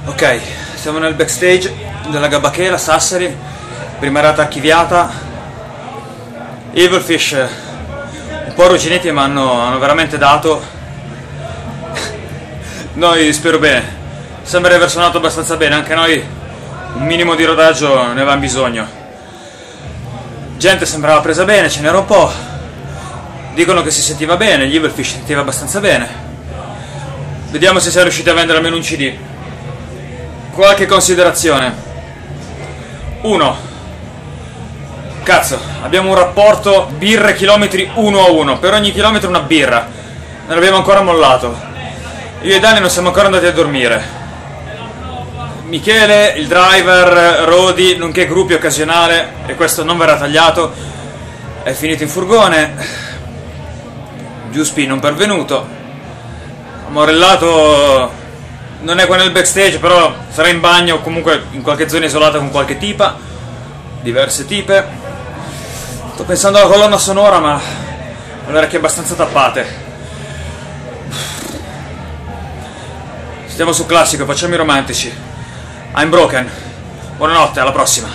Ok, siamo nel backstage della Gabachela, Sassari, prima rata archiviata. Evilfish, un po' arrugginiti, ma hanno veramente dato. Noi spero bene, sembra di aver suonato abbastanza bene, anche noi un minimo di rodaggio ne avevamo bisogno. Gente sembrava presa bene, ce n'era un po'. Dicono che si sentiva bene, gli Evilfish si sentiva abbastanza bene. Vediamo se siamo riusciti a vendere almeno un CD. Qualche considerazione. 1. Cazzo, abbiamo un rapporto birre chilometri 1-1. Per ogni chilometro una birra. Non abbiamo ancora mollato. Io e Dani non siamo ancora andati a dormire. Michele, il driver, Rodi, nonché gruppi occasionale, e questo non verrà tagliato, è finito in furgone. Giuspi non pervenuto. Morellato non è qua nel backstage, però sarà in bagno o comunque in qualche zona isolata con qualche tipa, diverse tipe. Sto pensando alla colonna sonora, ma ho le orecchie abbastanza tappate. Stiamo su classico, facciamo i romantici. I'm broken. Buonanotte, alla prossima.